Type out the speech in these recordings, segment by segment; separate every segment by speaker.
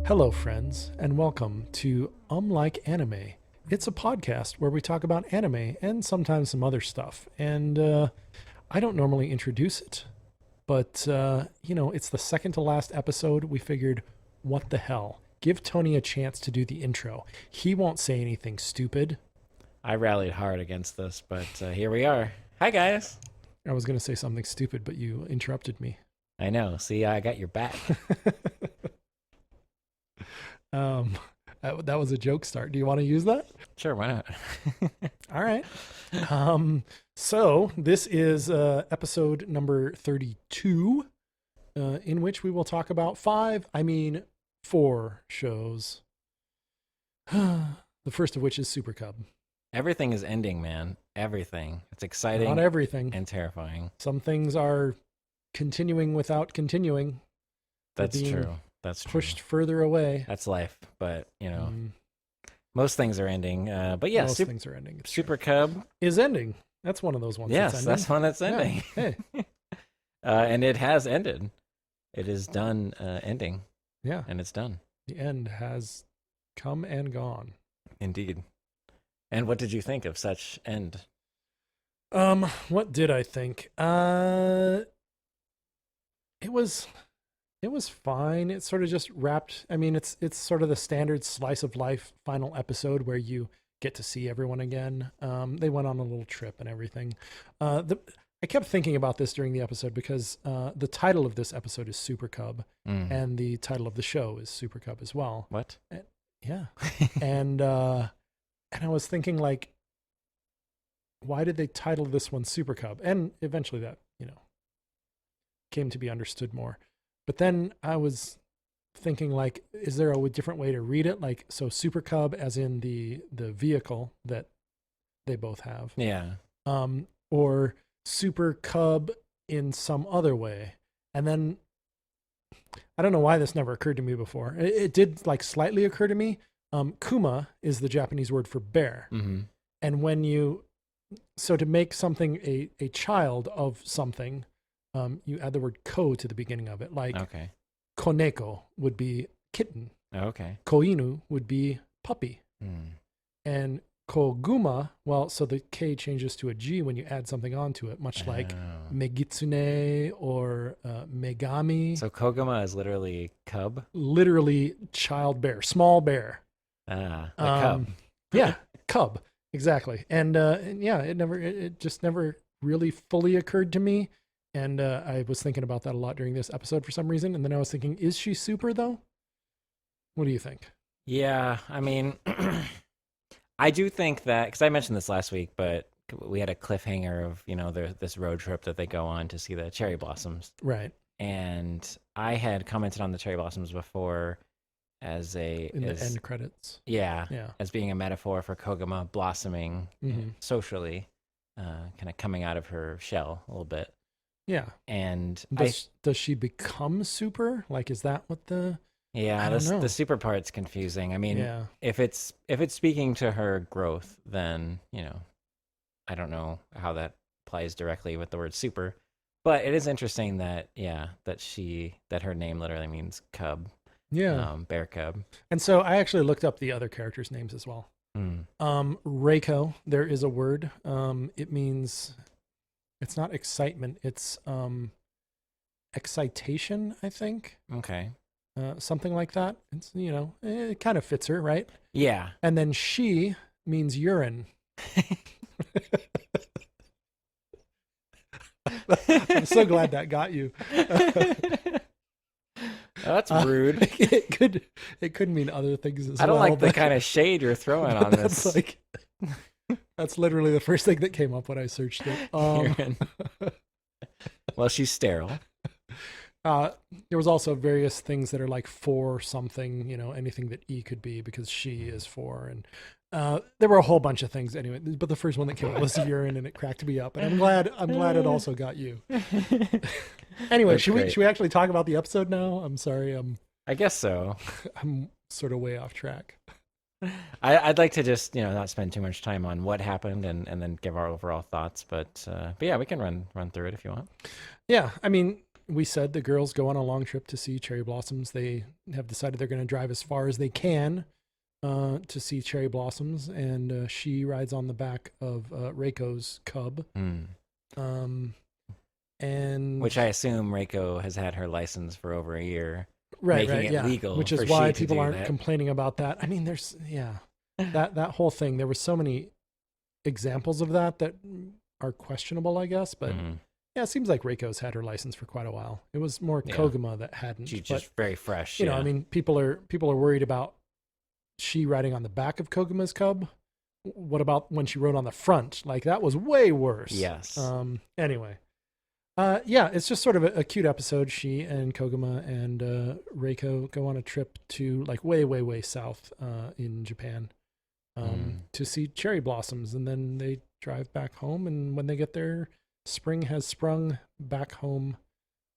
Speaker 1: Hello, friends, and welcome to Like Anime. It's a podcast where we talk about anime and sometimes some other stuff. And I don't normally introduce it, but it's the second to last episode. We figured, what the hell? Give Tony a chance to do the intro. He won't say anything stupid.
Speaker 2: I rallied hard against this, but here we are. Hi, guys.
Speaker 1: I was going to say something stupid, but you interrupted me.
Speaker 2: I know. See, I got your back.
Speaker 1: That was a joke start. Do you want to use that?
Speaker 2: Sure, why not?
Speaker 1: All right. So this is episode number 32, in which we will talk about four shows. The first of which is Super Cub.
Speaker 2: Everything is ending, man. Everything. It's exciting.
Speaker 1: Not everything.
Speaker 2: And terrifying.
Speaker 1: Some things are continuing without continuing.
Speaker 2: That's true. That's true.
Speaker 1: Pushed further away.
Speaker 2: That's life, but most things are ending. But yeah,
Speaker 1: most things are ending.
Speaker 2: Super Cub
Speaker 1: is ending. That's one of those ones.
Speaker 2: Yes, that's one that's ending.
Speaker 1: Yeah. Hey.
Speaker 2: And it has ended. It is done ending.
Speaker 1: Yeah.
Speaker 2: And it's done.
Speaker 1: The end has come and gone.
Speaker 2: Indeed. And what did you think of such end?
Speaker 1: What did I think? It was fine. It sort of just wrapped. I mean, it's sort of the standard slice of life final episode where you get to see everyone again. They went on a little trip and everything. I kept thinking about this during the episode because the title of this episode is Super Cub, and the title of the show is Super Cub as well.
Speaker 2: What?
Speaker 1: Yeah. And I was thinking, like, why did they title this one Super Cub? And eventually that, came to be understood more. But then I was thinking, like, is there a different way to read it? Like, so Super Cub as in the vehicle that they both have.
Speaker 2: Yeah.
Speaker 1: Or Super Cub in some other way. And then I don't know why this never occurred to me before. It did, like, slightly occur to me. Kuma is the Japanese word for bear.
Speaker 2: Mm-hmm.
Speaker 1: And so to make something a child of something, you add the word ko to the beginning of it. Like,
Speaker 2: okay.
Speaker 1: Koneko would be kitten.
Speaker 2: Okay.
Speaker 1: Koinu would be puppy.
Speaker 2: Mm.
Speaker 1: And koguma, well, so the K changes to a G when you add something onto it, much like megitsune or megami.
Speaker 2: So koguma is literally cub?
Speaker 1: Literally child bear, small bear.
Speaker 2: The cub.
Speaker 1: Yeah, cub. Exactly. And yeah, it just never really fully occurred to me. And I was thinking about that a lot during this episode for some reason. And then I was thinking, is she super though? What do you think?
Speaker 2: Yeah, I mean, I do think that, because I mentioned this last week, but we had a cliffhanger of, this road trip that they go on to see the cherry blossoms.
Speaker 1: Right.
Speaker 2: And I had commented on the cherry blossoms before as
Speaker 1: the end credits.
Speaker 2: Yeah. As being a metaphor for Koguma blossoming socially, kind of coming out of her shell a little bit.
Speaker 1: Yeah.
Speaker 2: And
Speaker 1: does she become super? Like, is that what the...
Speaker 2: Yeah, the super part's confusing. I mean, if it's speaking to her growth, then, I don't know how that applies directly with the word super. But it is interesting that, that her name literally means cub.
Speaker 1: Yeah.
Speaker 2: Bear cub.
Speaker 1: And so I actually looked up the other characters' names as well. Reiko, there is a word. It means... It's not excitement. It's excitation, I think.
Speaker 2: Okay.
Speaker 1: Something like that. It's, it kind of fits her, right?
Speaker 2: Yeah.
Speaker 1: And then she means urine. I'm so glad that got you.
Speaker 2: That's rude.
Speaker 1: It could mean other things as well.
Speaker 2: I don't like the kind of shade you're throwing on this.
Speaker 1: That's literally the first thing that came up when I searched it.
Speaker 2: Well, she's sterile.
Speaker 1: There was also various things that are like for something, anything that E could be, because she is for, and there were a whole bunch of things anyway. But the first one that came up was urine, and it cracked me up. And I'm glad it also got you. Anyway, should we actually talk about the episode now? I'm sorry.
Speaker 2: I guess so.
Speaker 1: I'm sort of way off track.
Speaker 2: I'd like to just not spend too much time on what happened and then give our overall thoughts, but yeah, we can run through it if you want.
Speaker 1: Yeah, I mean, we said the girls go on a long trip to see cherry blossoms. They have decided they're going to drive as far as they can to see cherry blossoms, and she rides on the back of Reiko's cub. And
Speaker 2: which I assume Reiko has had her license for over a year,
Speaker 1: right,
Speaker 2: making it legal,
Speaker 1: which is why people aren't complaining about that. I mean, there's that whole thing. There were so many examples of that are questionable, I guess, but. Yeah, it seems like Reiko's had her license for quite a while. It was more Koguma that hadn't.
Speaker 2: She's just very fresh.
Speaker 1: You know, I mean, people are worried about she riding on the back of Koguma's cub. What about when she rode on the front? Like, that was way worse.
Speaker 2: Yes.
Speaker 1: Anyway. Yeah, it's just sort of a cute episode. She and Koguma and Reiko go on a trip to like way, way, way south in Japan to see cherry blossoms, and then they drive back home. And when they get there, spring has sprung back home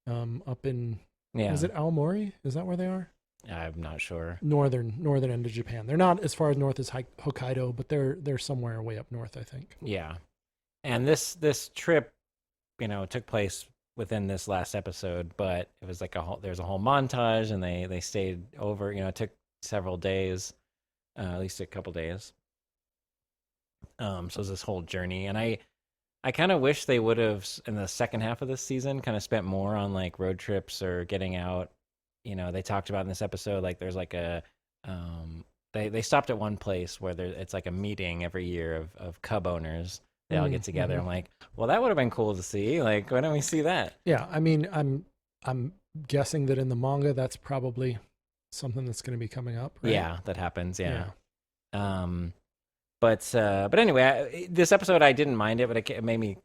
Speaker 1: up in, is it Aomori? Is that where they are?
Speaker 2: I'm not sure.
Speaker 1: Northern end of Japan. They're not as far as north as Hokkaido, but they're somewhere way up north, I think.
Speaker 2: Yeah. And this trip, took place within this last episode, but it was like there's a whole montage, and they stayed over, it took several days, at least a couple days. So it was this whole journey, and I kind of wish they would have, in the second half of this season, kind of spent more on like road trips or getting out. They talked about in this episode, like there's like they stopped at one place where it's like a meeting every year of cub owners. They all get together. I'm like, well, that would have been cool to see. Like, why don't we see that?
Speaker 1: Yeah, I mean, I'm guessing that in the manga, that's probably something that's going to be coming up. Right?
Speaker 2: Yeah, that happens. Yeah. But anyway, this episode I didn't mind it, but it made me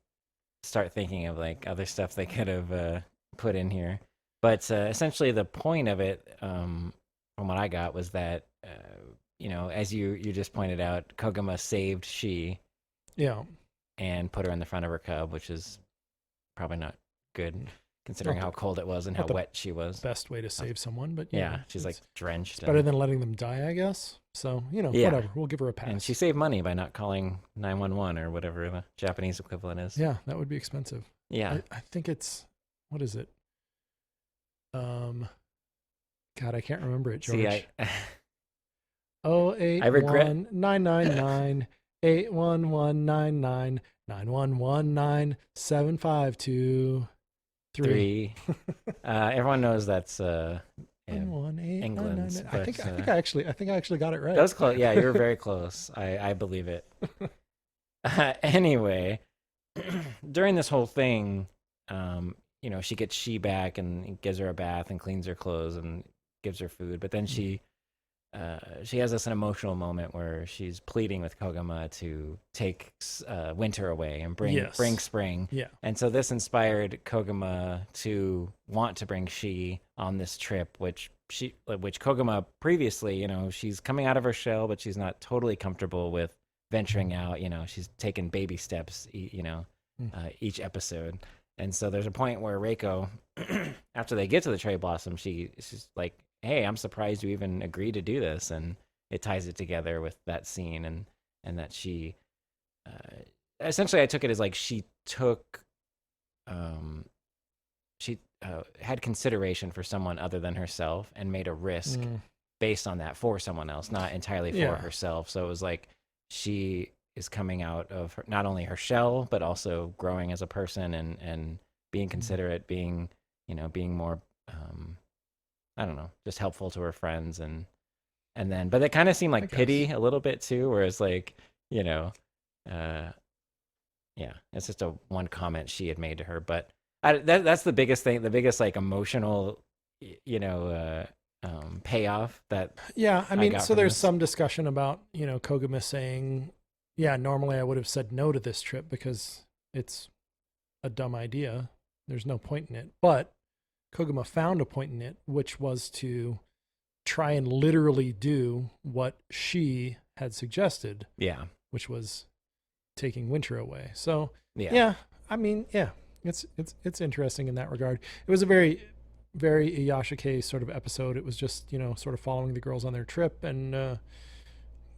Speaker 2: start thinking of like other stuff they could have put in here. But essentially, the point of it, from what I got, was that as you just pointed out, Koguma saved Shi.
Speaker 1: Yeah.
Speaker 2: And put her in the front of her cub, which is probably not good considering how cold it was and how wet she was.
Speaker 1: Best way to save someone, but
Speaker 2: she's like drenched.
Speaker 1: It's better than letting them die, I guess. So, whatever. We'll give her a pass.
Speaker 2: And she saved money by not calling 911 or whatever the Japanese equivalent is.
Speaker 1: Yeah, that would be expensive.
Speaker 2: Yeah.
Speaker 1: I think it's, what is it? God, I can't remember it, George.
Speaker 2: See,
Speaker 1: 081
Speaker 2: I regret
Speaker 1: 999 81199 9119 7523.
Speaker 2: Everyone knows that's
Speaker 1: England's.
Speaker 2: But,
Speaker 1: I think I actually got it right.
Speaker 2: That was close. Yeah, you were very close. I believe it. Anyway, during this whole thing, she gets Shi back and gives her a bath and cleans her clothes and gives her food, but then she has an emotional moment where she's pleading with Koguma to take winter away and bring spring.
Speaker 1: Yeah.
Speaker 2: And so this inspired Koguma to want to bring Shi on this trip, which Koguma previously, she's coming out of her shell, but she's not totally comfortable with venturing out. She's taken baby steps, each episode. And so there's a point where Reiko, after they get to the cherry blossom, she's like, hey, I'm surprised you even agreed to do this. And it ties it together with that scene and that she, essentially I took it as like she took, had consideration for someone other than herself and made a risk based on that for someone else, not entirely for herself. So it was like she is coming out of not only her shell, but also growing as a person and being considerate, being more, I don't know, just helpful to her friends. And then, but it kind of seemed like pity a little bit too, whereas like, it's just one comment she had made to her, but that's the biggest thing, the biggest like emotional, payoff that.
Speaker 1: Yeah. I mean, so there's some discussion about, Koguma saying, yeah, normally I would have said no to this trip because it's a dumb idea. There's no point in it. But Koguma found a point in it, which was to try and literally do what she had suggested.
Speaker 2: Yeah.
Speaker 1: Which was taking winter away. So, it's interesting in that regard. It was a very, very Iyashike sort of episode. It was just, sort of following the girls on their trip, and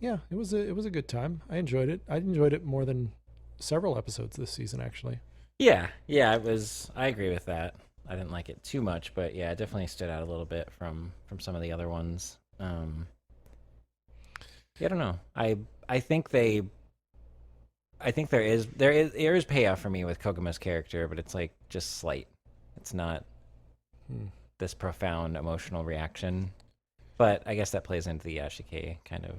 Speaker 1: it was a good time. I enjoyed it. I enjoyed it more than several episodes this season, actually.
Speaker 2: Yeah, it was. I agree with that. I didn't like it too much, but yeah, it definitely stood out a little bit from some of the other ones. Yeah, I don't know. I think they I think there is payoff for me with Koguma's character, but it's like just slight. It's not this profound emotional reaction. But I guess that plays into the Yashike kind of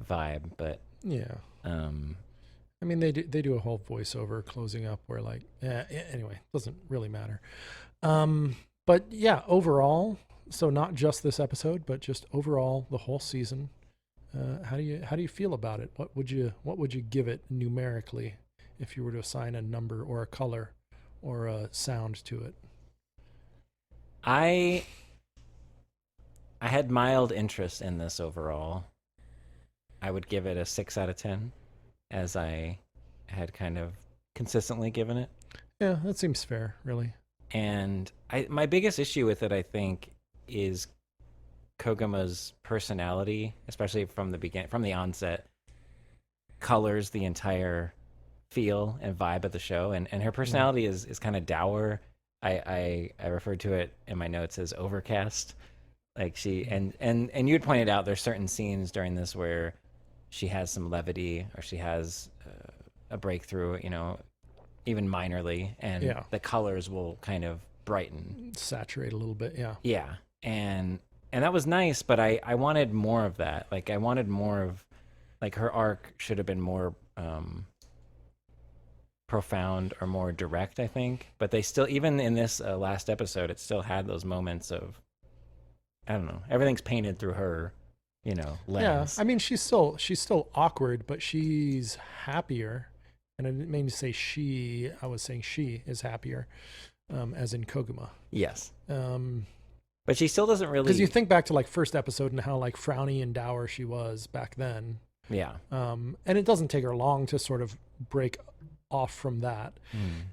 Speaker 2: vibe. But
Speaker 1: yeah, I mean they do a whole voiceover closing up where like anyway, doesn't really matter. But yeah, overall, so not just this episode, but just overall the whole season. How do you feel about it? What would you give it numerically if you were to assign a number or a color or a sound to it?
Speaker 2: I had mild interest in this overall. I would give it a 6 out of 10, as I had kind of consistently given it.
Speaker 1: Yeah, that seems fair, really.
Speaker 2: And my biggest issue with it, I think, is Koguma's personality, especially from the onset, colors the entire feel and vibe of the show. And her personality is kind of dour. I referred to it in my notes as overcast. Like she and you had pointed out there's certain scenes during this where she has some levity or she has a breakthrough, even minorly, and the colors will kind of brighten,
Speaker 1: saturate a little bit.
Speaker 2: Yeah, and that was nice, but I wanted more of that. Like I wanted more of, like, her arc should have been more profound or more direct, I think. But they still, even in this last episode, it still had those moments of, I don't know, everything's painted through her, lens.
Speaker 1: Yeah, I mean, she's still awkward, but she's happier. And I didn't mean to say she. I was saying she is happier, as in Koguma.
Speaker 2: Yes. But she still doesn't really.
Speaker 1: Because you think back to like first episode and how like frowny and dour she was back then.
Speaker 2: Yeah.
Speaker 1: And it doesn't take her long to sort of break off from that.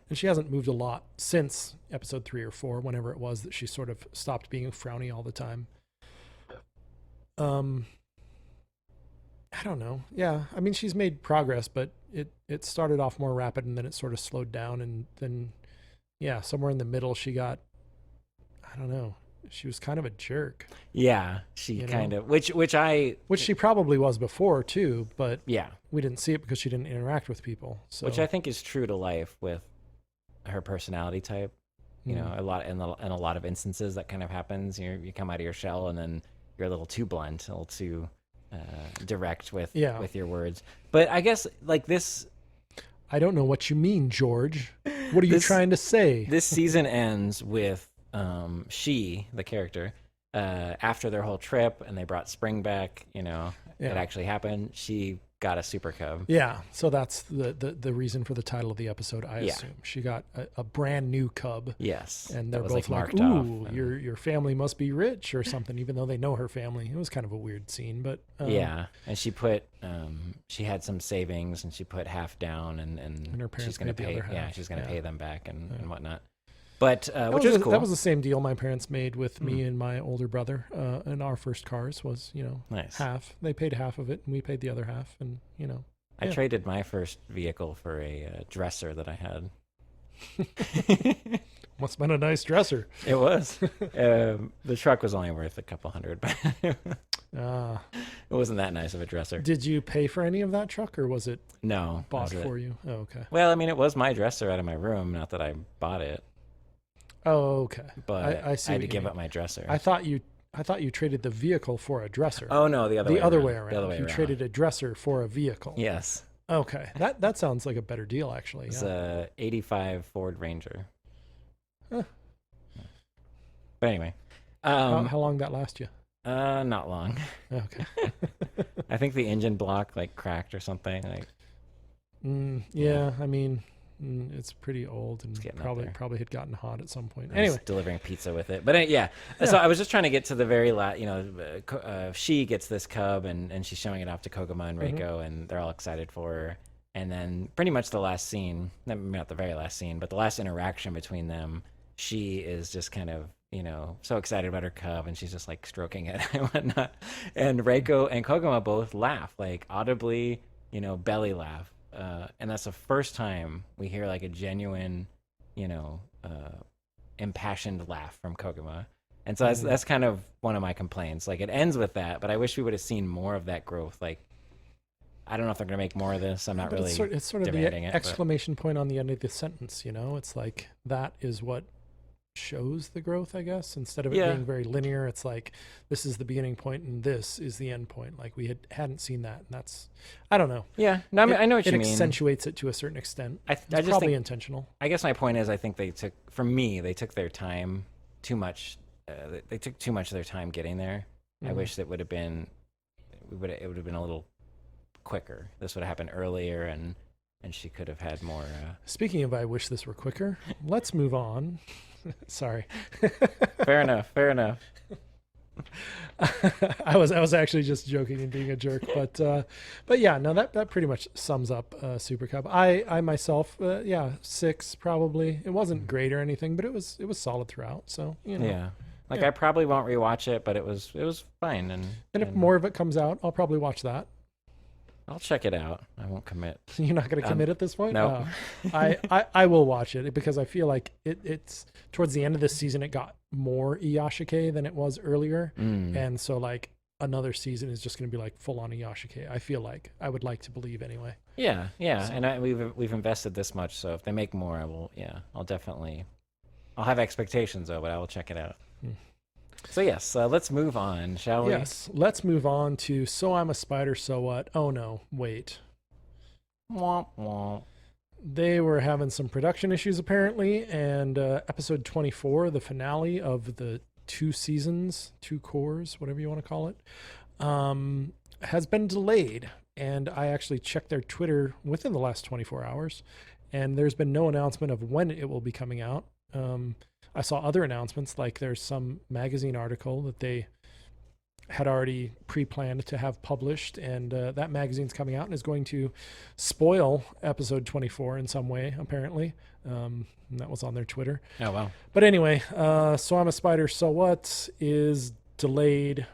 Speaker 1: And she hasn't moved a lot since episode 3 or 4, whenever it was that she sort of stopped being frowny all the time. I don't know. Yeah, I mean, she's made progress, but it started off more rapid and then it sort of slowed down, and then somewhere in the middle she got, I don't know, she was kind of a jerk.
Speaker 2: Yeah, she kind of, which
Speaker 1: she probably was before too, but
Speaker 2: yeah,
Speaker 1: we didn't see it because she didn't interact with people. So
Speaker 2: which I think is true to life with her personality type. A lot in a lot of instances that kind of happens. You come out of your shell and then you're a little too blunt, a little too direct with your words. But I guess like this,
Speaker 1: I don't know what you mean, George. What are you trying to say?
Speaker 2: This season ends with she, the character, after their whole trip and they brought Spring back, it actually happened. She got a super cub.
Speaker 1: Yeah, so that's the reason for the title of the episode, I assume. She got a brand new cub.
Speaker 2: Yes.
Speaker 1: And they're both like, ooh, your family must be rich or something, even though they know her family. It was kind of a weird scene, but...
Speaker 2: yeah, and she put, she had some savings and she put half down and
Speaker 1: her parents
Speaker 2: she's going to pay, she's going to pay them back and whatnot. But which was cool.
Speaker 1: That was the same deal my parents made with me and my older brother. In our first cars was,
Speaker 2: nice.
Speaker 1: Half. They paid half of it, and we paid the other half. And
Speaker 2: I traded my first vehicle for a dresser that I had.
Speaker 1: Must have been a nice dresser.
Speaker 2: It was. The truck was only worth a couple $100, but it wasn't that nice of a dresser.
Speaker 1: Did you pay for any of that truck, or was it bought for you? Oh, okay.
Speaker 2: Well, I mean, it was my dresser out of my room. Not that I bought it.
Speaker 1: Oh, okay.
Speaker 2: But I had to give up my dresser.
Speaker 1: I thought you traded the vehicle for a dresser.
Speaker 2: Oh no, the other way around.
Speaker 1: The other way around. You traded a dresser for a vehicle.
Speaker 2: Yes.
Speaker 1: Okay, that sounds like a better deal, actually.
Speaker 2: It's a '85 Ford Ranger.
Speaker 1: Huh.
Speaker 2: But anyway,
Speaker 1: how long did that last you?
Speaker 2: Not long.
Speaker 1: Okay.
Speaker 2: I think the engine block like cracked or something. Like.
Speaker 1: Yeah, I mean. It's pretty old and probably had gotten hot at some point. Anyway,
Speaker 2: delivering pizza with it, but yeah. So I was just trying to get to the very last. She gets this cub and she's showing it off to Koguma and Reiko, and they're all excited for her. And then pretty much the last scene, not the very last scene, but the last interaction between them, she is just kind of so excited about her cub, and she's just like stroking it and whatnot. And Reiko and Koguma both laugh, like audibly, belly laugh. And that's the first time we hear like a genuine, impassioned laugh from Koguma. And so that's kind of one of my complaints. Like, it ends with that, but I wish we would have seen more of that growth. Like, I don't know if they're going to make more of this. I'm not really
Speaker 1: it's sort of
Speaker 2: demanding
Speaker 1: the exclamation point on the end of the sentence, you know? It's like, that is what shows the growth, I guess. Instead of it being very linear, it's like, this is the beginning point and this is the end point. Like, we hadn't seen that. And that's, I don't know.
Speaker 2: Yeah. No, I mean, I know what you mean.
Speaker 1: It accentuates it to a certain extent. It's
Speaker 2: just
Speaker 1: probably
Speaker 2: think,
Speaker 1: intentional.
Speaker 2: I guess my point is, I think they took their time too much. They took too much of their time getting there. I wish it would have been a little quicker. This would have happened earlier, and she could have had more.
Speaker 1: Speaking of, I wish this were quicker. Let's move on. Sorry.
Speaker 2: Fair enough.
Speaker 1: I was actually just joking and being a jerk, but yeah, no, that pretty much sums up Super Cub. I myself, 6 probably. It wasn't great or anything, but it was solid throughout. So you know.
Speaker 2: Yeah. Like, I probably won't rewatch it, but it was fine. And
Speaker 1: if more of it comes out, I'll probably watch that.
Speaker 2: I'll check it out. I won't commit.
Speaker 1: You're not going to commit at this point?
Speaker 2: No.
Speaker 1: I will watch it because I feel like it's towards the end of this season, it got more Iyashike than it was earlier. And so, like, another season is just going to be like full on Iyashike. I feel like, I would like to believe anyway.
Speaker 2: Yeah. So. And we've invested this much. So if they make more, I'll have expectations though, but I will check it out. So yes, let's move on, shall we?
Speaker 1: Yes, let's move on to So I'm a Spider, So What? Oh no, wait.
Speaker 2: Womp womp.
Speaker 1: They were having some production issues apparently, and episode 24, the finale of the 2 seasons, 2 cores, whatever you want to call it, has been delayed. And I actually checked their Twitter within the last 24 hours, and there's been no announcement of when it will be coming out. I saw other announcements, like there's some magazine article that they had already pre-planned to have published, and that magazine's coming out and is going to spoil episode 24 in some way, apparently. And that was on their Twitter.
Speaker 2: Oh, wow.
Speaker 1: But anyway, So I'm a Spider, So What is delayed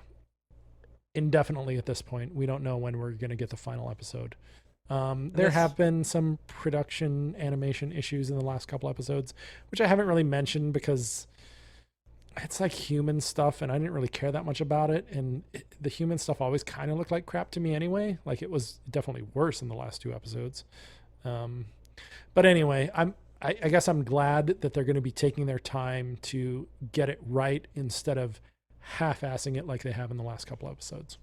Speaker 1: indefinitely at this point. We don't know when we're going to get the final episode. There have been some production animation issues in the last couple episodes, which I haven't really mentioned because it's like human stuff and I didn't really care that much about it. And the human stuff always kind of looked like crap to me anyway. Like, it was definitely worse in the last 2 episodes. But anyway, I guess I'm glad that they're going to be taking their time to get it right instead of half-assing it like they have in the last couple episodes.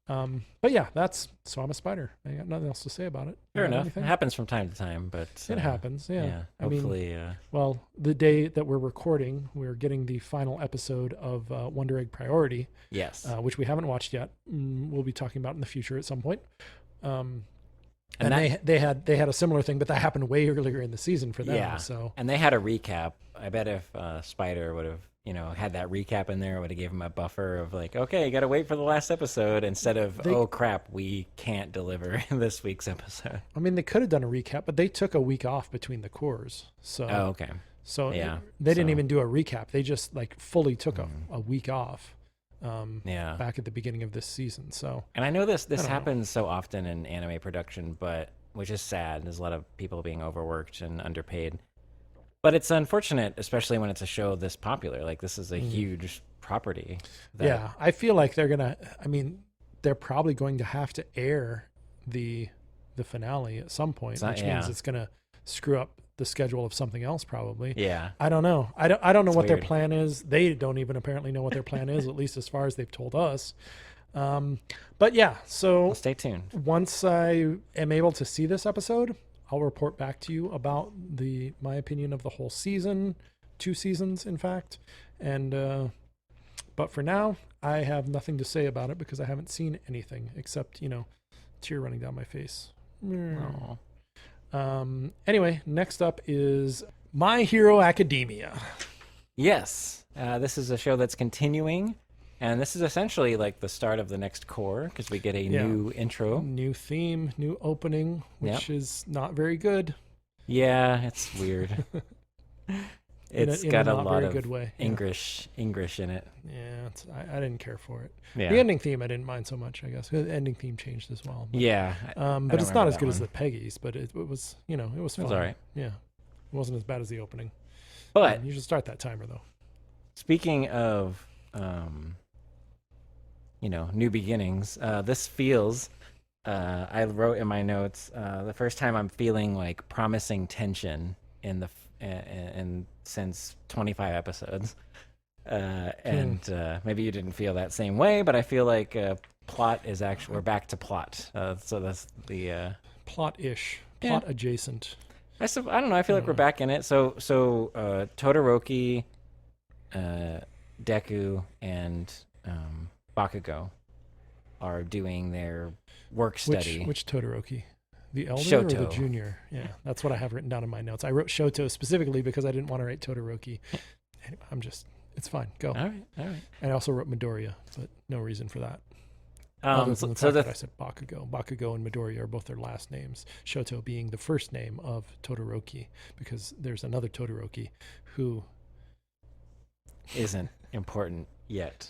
Speaker 1: But yeah, that's So I'm a Spider. I got nothing else to say about it.
Speaker 2: Fair enough. Anything? It happens from time to time, but
Speaker 1: it happens. Yeah.
Speaker 2: Hopefully.
Speaker 1: Well, the day that we're recording, we're getting the final episode of Wonder Egg Priority.
Speaker 2: Yes.
Speaker 1: Which we haven't watched yet. We'll be talking about in the future at some point. And they had a similar thing, but that happened way earlier in the season for them.
Speaker 2: Yeah.
Speaker 1: So.
Speaker 2: And they had a recap. I bet if Spider would have, had that recap in there, would have gave him a buffer of like, okay, you got to wait for the last episode instead of, oh crap, we can't deliver this week's episode.
Speaker 1: I mean, they could have done a recap, but they took a week off between the cores. So.
Speaker 2: Oh, okay.
Speaker 1: So yeah, they didn't even do a recap. They just like fully took a week off. Back at the beginning of this season. So.
Speaker 2: And I know this happens so often in anime production, but which is sad. There's a lot of people being overworked and underpaid. But it's unfortunate, especially when it's a show this popular. Like, this is a huge property.
Speaker 1: Yeah, I feel like they're probably going to have to air the finale at some point, which means it's going to screw up the schedule of something else probably.
Speaker 2: Yeah.
Speaker 1: I don't know. I don't know what their plan is. They don't even apparently know what their plan is, at least as far as they've told us. But yeah, so
Speaker 2: well, stay tuned.
Speaker 1: Once I am able to see this episode, I'll report back to you about my opinion of the whole season, 2 seasons, in fact. And, but for now, I have nothing to say about it because I haven't seen anything except, tear running down my face. Anyway, next up is My Hero Academia.
Speaker 2: Yes. This is a show that's continuing. And this is essentially like the start of the next core because we get a new intro.
Speaker 1: New theme, new opening, which is not very good.
Speaker 2: Yeah, it's weird. It's got a lot of
Speaker 1: good way.
Speaker 2: English in it.
Speaker 1: Yeah, I didn't care for it.
Speaker 2: Yeah.
Speaker 1: The ending theme I didn't mind so much, I guess. The ending theme changed as well. But, but it's not as good as the Peggy's, but it was, it was fun.
Speaker 2: It was all right.
Speaker 1: Yeah. It wasn't as bad as the opening.
Speaker 2: But
Speaker 1: you should start that timer though.
Speaker 2: Speaking of, new beginnings, this feels. I wrote in my notes the first time I'm feeling like promising tension in the in since 25 episodes, and maybe you didn't feel that same way, but I feel like plot is actually we're back to plot. So that's the
Speaker 1: plot-ish, plot adjacent.
Speaker 2: I don't know. I feel like we're back in it. So Todoroki, Deku, and Bakugo are doing their work study.
Speaker 1: Which Todoroki? The elder
Speaker 2: Shoto.
Speaker 1: or the junior? Yeah, that's what I have written down in my notes. I wrote Shoto specifically because I didn't want to write Todoroki. Anyway, it's fine. Go.
Speaker 2: All right. And
Speaker 1: I also wrote Midoriya, but no reason for that.
Speaker 2: So
Speaker 1: that I said Bakugo. Bakugo and Midoriya are both their last names. Shoto being the first name of Todoroki, because there's another Todoroki who
Speaker 2: isn't important yet.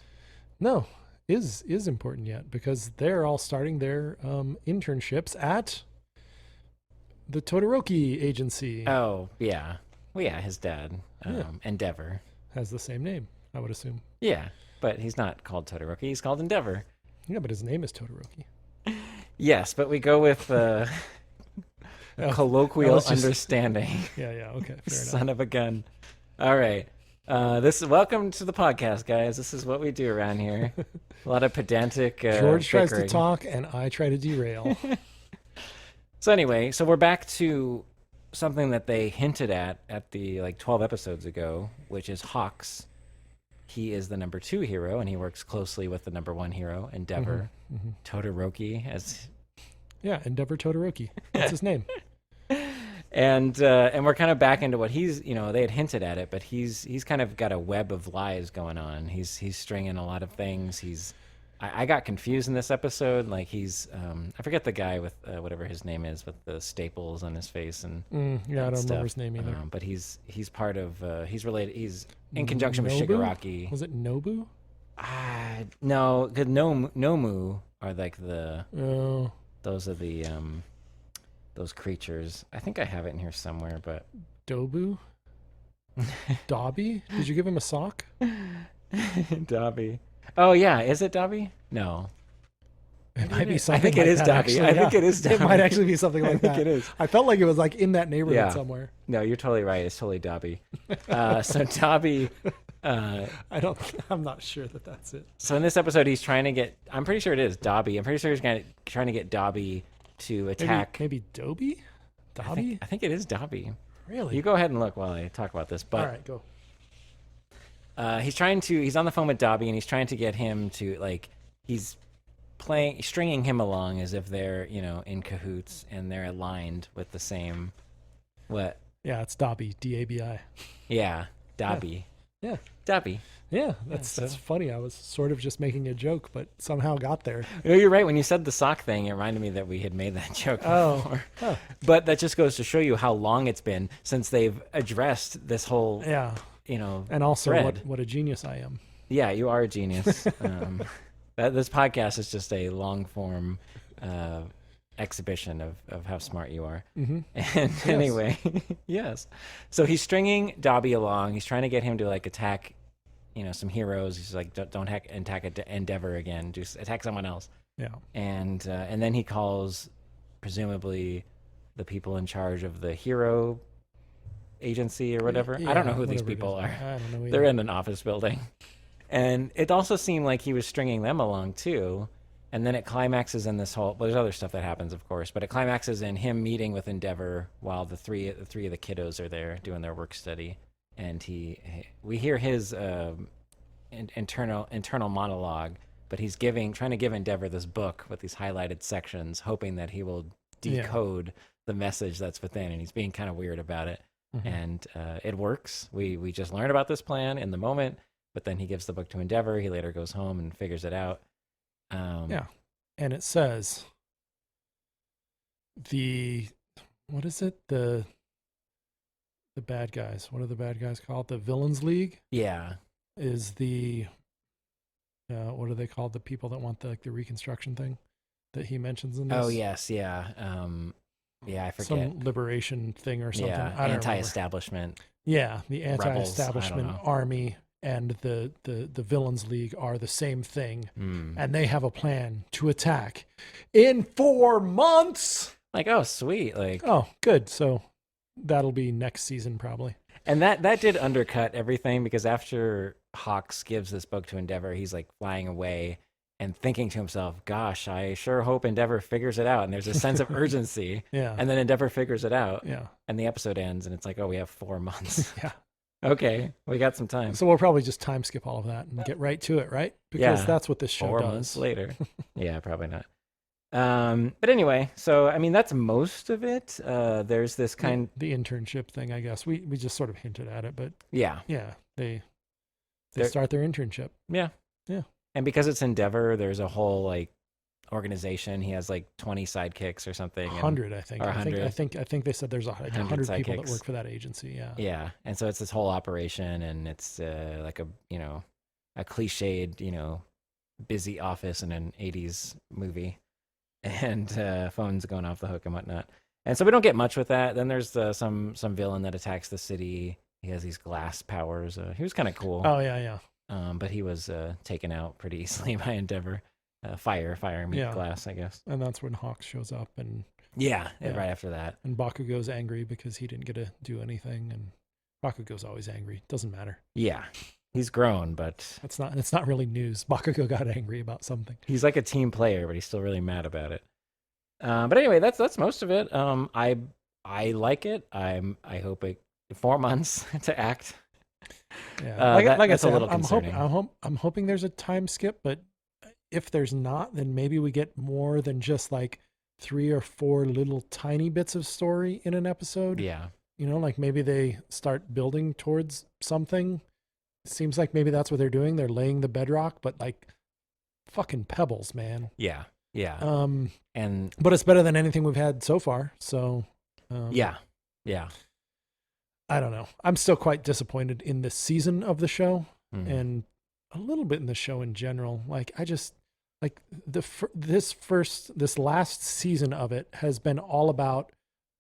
Speaker 1: No, is important yet, because they're all starting their internships at the Todoroki agency.
Speaker 2: Oh, yeah. Well, yeah, his dad, Endeavor.
Speaker 1: Has the same name, I would assume.
Speaker 2: Yeah, but he's not called Todoroki. He's called Endeavor.
Speaker 1: Yeah, but his name is Todoroki.
Speaker 2: Yes, but we go with colloquial understanding.
Speaker 1: Yeah, okay, fair
Speaker 2: Son
Speaker 1: enough.
Speaker 2: of a gun. All right. Welcome to the podcast, guys. This is what we do around here. A lot of pedantic
Speaker 1: George tries
Speaker 2: bickering.
Speaker 1: to talk, and I try to derail.
Speaker 2: So anyway, we're back to something that they hinted at the 12 episodes ago, which is Hawks. He is the number 2 hero, and he works closely with the number 1 hero, Endeavor. Todoroki,
Speaker 1: Endeavor Todoroki. That's his name.
Speaker 2: And we're kind of back into what he's, they had hinted at it, but he's kind of got a web of lies going on. He's stringing a lot of things. I got confused in this episode. Like I forget the guy with whatever his name is with the staples on his face and
Speaker 1: I don't remember his name either.
Speaker 2: But he's part of he's related. He's in conjunction with
Speaker 1: Nobu?
Speaker 2: Shigaraki.
Speaker 1: Was it Nobu?
Speaker 2: No, because Nomu are like the
Speaker 1: Oh.
Speaker 2: those are the those creatures. I think I have it in here somewhere, but
Speaker 1: Dobu? Dobby? Did you give him a sock?
Speaker 2: Dobby. Oh yeah, is it Dobby? No.
Speaker 1: It might be something
Speaker 2: I think
Speaker 1: like
Speaker 2: it is
Speaker 1: that,
Speaker 2: Dobby.
Speaker 1: actually,
Speaker 2: I think it is Dobby.
Speaker 1: It might actually be something like that.
Speaker 2: I think it is.
Speaker 1: I felt like it was like in that neighborhood somewhere.
Speaker 2: No, you're totally right. It's totally Dobby. So Dobby.
Speaker 1: I'm not sure that that's it.
Speaker 2: So in this episode, he's trying to get. I'm pretty sure it is Dobby. I'm pretty sure he's trying to get Dobby to attack.
Speaker 1: Maybe Dobby? Dobby?
Speaker 2: I think it is Dobby.
Speaker 1: Really?
Speaker 2: You go ahead and look while I talk about this. But
Speaker 1: all right, go.
Speaker 2: He's on the phone with Dobby, and he's trying to get him to he's stringing him along as if they're in cahoots and they're aligned with the same. What?
Speaker 1: Yeah, it's Dobby. D-A-B-I.
Speaker 2: Yeah, Dobby.
Speaker 1: Yeah.
Speaker 2: Dobby.
Speaker 1: Yeah, that's funny. I was sort of just making a joke, but somehow got there.
Speaker 2: No, you're right. When you said the sock thing, it reminded me that we had made that joke before.
Speaker 1: Oh.
Speaker 2: But that just goes to show you how long it's been since they've addressed this whole,
Speaker 1: and also
Speaker 2: thread.
Speaker 1: what a genius I am. Yeah,
Speaker 2: you are a genius. This podcast is just a long form exhibition of how smart you are.
Speaker 1: Mm-hmm.
Speaker 2: And anyway, yes. So he's stringing Dobby along. He's trying to get him to attack, some heroes. He's like, don't attack Endeavor again. Just attack someone else.
Speaker 1: Yeah.
Speaker 2: And then he calls, presumably, the people in charge of the hero agency or whatever.
Speaker 1: Yeah,
Speaker 2: I don't know who these people are.
Speaker 1: I don't know either.
Speaker 2: They're in an office building. And it also seemed like he was stringing them along too. And then it climaxes in this whole. Well, there's other stuff that happens, of course, but it climaxes in him meeting with Endeavor while the three of the kiddos are there doing their work study, and we hear his internal monologue, but he's trying to give Endeavor this book with these highlighted sections, hoping that he will decode the message that's within, and he's being kind of weird about it.
Speaker 1: Mm-hmm.
Speaker 2: And it works. We just learned about this plan in the moment, but then he gives the book to Endeavor. He later goes home and figures it out.
Speaker 1: And it says what is it? The bad guys. What are the bad guys called? The Villains League?
Speaker 2: Yeah.
Speaker 1: Is the what are they called? The people that want the reconstruction thing that he mentions in this?
Speaker 2: Oh yes, yeah. Yeah, I forget.
Speaker 1: Some liberation thing or something.
Speaker 2: Yeah,
Speaker 1: I don't
Speaker 2: anti-establishment.
Speaker 1: Yeah, the
Speaker 2: Rebels,
Speaker 1: anti-establishment army and the Villains League are the same thing, and they have a plan to attack in 4 months.
Speaker 2: Like, oh, sweet. Like,
Speaker 1: oh, good. So that'll be next season probably.
Speaker 2: And that did undercut everything, because after Hawks gives this book to Endeavor, he's like flying away and thinking to himself, gosh, I sure hope Endeavor figures it out. And there's a sense of urgency.
Speaker 1: Yeah.
Speaker 2: And then Endeavor figures it out.
Speaker 1: Yeah.
Speaker 2: And the episode ends, and it's like, oh, we have 4 months.
Speaker 1: Yeah.
Speaker 2: Okay, we got some time.
Speaker 1: So we'll probably just time skip all of that and get right to it, right? Because that's what this show
Speaker 2: 4
Speaker 1: does.
Speaker 2: 4 months later. Yeah, probably not. But anyway, so I mean, that's most of it. There's this kind
Speaker 1: the internship thing, I guess. We just sort of hinted at it, but
Speaker 2: yeah,
Speaker 1: they start their internship.
Speaker 2: Yeah. And because it's Endeavor, there's a whole like organization. He has like 20 sidekicks or something.
Speaker 1: 100, I think.
Speaker 2: Or 100.
Speaker 1: I think they said there's 100 people that
Speaker 2: sidekicks.
Speaker 1: work for that agency. Yeah.
Speaker 2: Yeah, and so it's this whole operation, and it's like a cliched busy office in an 80s movie, and phones going off the hook and whatnot. And so we don't get much with that. Then there's some villain that attacks the city. He has these glass powers. He was kind of cool.
Speaker 1: Oh yeah.
Speaker 2: But he was taken out pretty easily by Endeavor. Fire meets glass, I guess.
Speaker 1: And that's when Hawks shows up, and
Speaker 2: right after that.
Speaker 1: And Bakugo's angry because he didn't get to do anything, and Bakugo's always angry. Doesn't matter.
Speaker 2: Yeah, he's grown, but
Speaker 1: it's not really news. Bakugo got angry about something.
Speaker 2: He's like a team player, but he's still really mad about it. But anyway, that's most of it. I like it. I hope 4 months to act.
Speaker 1: Yeah, like I said,
Speaker 2: a little concerning.
Speaker 1: I'm hoping there's a time skip, but if there's not, then maybe we get more than just like 3 or 4 little tiny bits of story in an episode.
Speaker 2: Yeah.
Speaker 1: Like maybe they start building towards something. Seems like maybe that's what they're doing. They're laying the bedrock, but like fucking pebbles, man.
Speaker 2: Yeah.
Speaker 1: But it's better than anything we've had so far. So
Speaker 2: yeah.
Speaker 1: I don't know. I'm still quite disappointed in this season of the show, and a little bit in the show in general. Like I just like this last season of it has been all about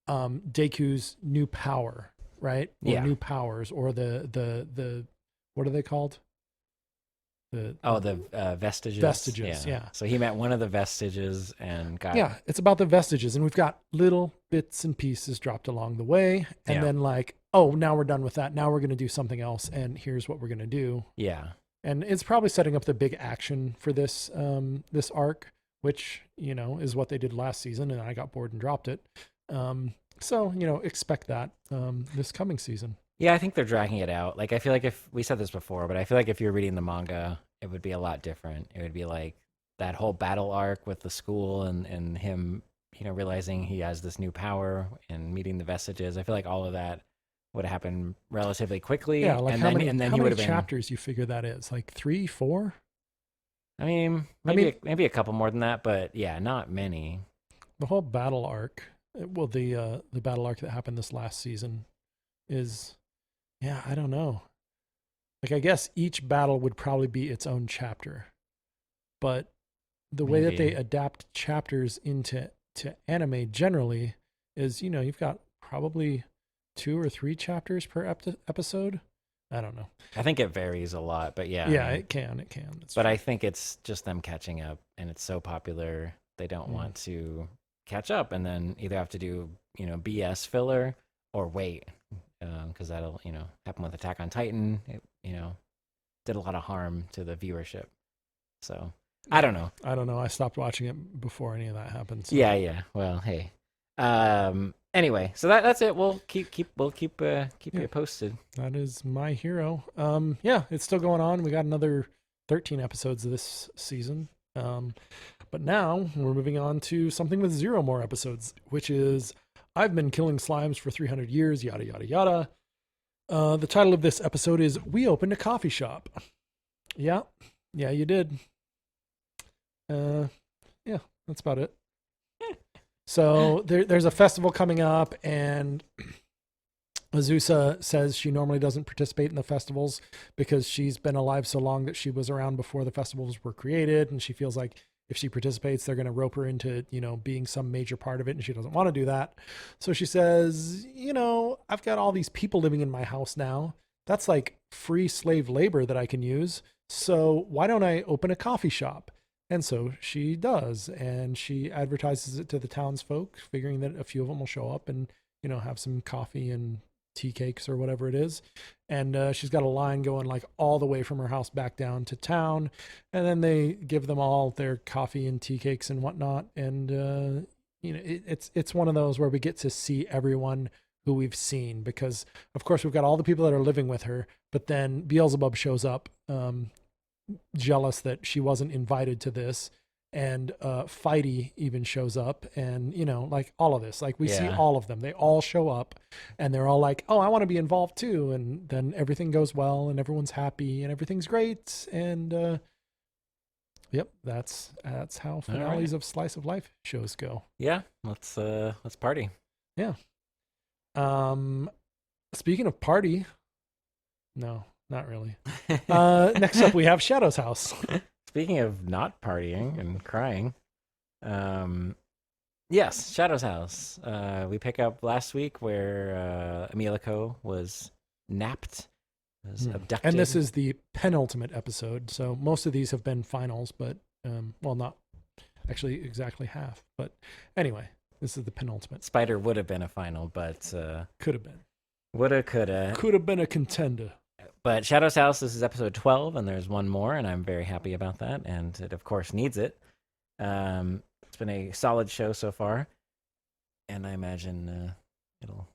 Speaker 1: Deku's new power, right? Or new powers, or the what are they called?
Speaker 2: The vestiges.
Speaker 1: Vestiges, yeah.
Speaker 2: So he met one of the vestiges and got...
Speaker 1: Yeah, it's about the vestiges, and we've got little bits and pieces dropped along the way, and then like, oh, now we're done with that. Now we're going to do something else, and here's what we're going to do.
Speaker 2: Yeah.
Speaker 1: And it's probably setting up the big action for this this arc, which, is what they did last season, and I got bored and dropped it. So, expect that this coming season.
Speaker 2: Yeah, I think they're dragging it out. Like, I feel like if we said this before, but I feel like if you're reading the manga, it would be a lot different. It would be like that whole battle arc with the school and him, realizing he has this new power and meeting the vestiges. I feel like all of that would have happened relatively quickly.
Speaker 1: Yeah, like
Speaker 2: and
Speaker 1: how
Speaker 2: then
Speaker 1: many
Speaker 2: he would have been
Speaker 1: chapters you figure that is? Like 3, 4?
Speaker 2: I mean, maybe a couple more than that, but yeah, not many.
Speaker 1: The whole battle arc, well, the battle arc that happened this last season is, I don't know. Like, I guess each battle would probably be its own chapter, but the way that they adapt chapters into anime generally is, you've got probably 2 or 3 chapters per episode. I don't know.
Speaker 2: I think it varies a lot, but yeah.
Speaker 1: Yeah, it can. That's
Speaker 2: but
Speaker 1: true.
Speaker 2: I think it's just them catching up, and it's so popular they don't want to catch up, and then either have to do BS filler or wait, because that'll happen with Attack on Titan. It did a lot of harm to the viewership. So I don't know.
Speaker 1: I stopped watching it before any of that happened. So.
Speaker 2: Yeah. Well, hey. Anyway, so that's it. We'll keep you posted.
Speaker 1: That is My Hero. It's still going on. We got another 13 episodes this season. But now we're moving on to something with 0 more episodes, which is I've Been Killing Slimes for 300 Years, yada, yada, yada. The title of this episode is We Opened a Coffee Shop. Yeah, you did. That's about it. So there's a festival coming up, and Azusa says she normally doesn't participate in the festivals because she's been alive so long that she was around before the festivals were created, and she feels like if she participates, they're going to rope her into, being some major part of it. And she doesn't want to do that. So she says, I've got all these people living in my house now. That's like free slave labor that I can use. So why don't I open a coffee shop? And so she does. And she advertises it to the townsfolk, figuring that a few of them will show up and, have some coffee and tea cakes or whatever it is. And she's got a line going like all the way from her house back down to town. And then they give them all their coffee and tea cakes and whatnot. And, it's one of those where we get to see everyone who we've seen, because of course we've got all the people that are living with her, but then Beelzebub shows up, jealous that she wasn't invited to this. And Fighty even shows up, and like all of this, like we see all of them, they all show up, and they're all like, oh, I want to be involved too. And then everything goes well, and everyone's happy, and everything's great. And yep, that's how finales of slice of life shows go.
Speaker 2: Yeah, let's party.
Speaker 1: Yeah. Speaking of party, no, not really. Next up we have Shadow's house.
Speaker 2: Speaking of not partying and crying, yes, Shadow's house. We pick up last week where Emilico was napped, was abducted.
Speaker 1: And this is the penultimate episode, so most of these have been finals, but, well, not actually exactly half. But anyway, this is the penultimate.
Speaker 2: Spider would have been a final, but...
Speaker 1: could have been.
Speaker 2: Woulda, coulda.
Speaker 1: Could have been a contender.
Speaker 2: But Shadow's House, this is episode 12, and there's one more, and I'm very happy about that, and it, of course, needs it. It's been a solid show so far, and I imagine it'll,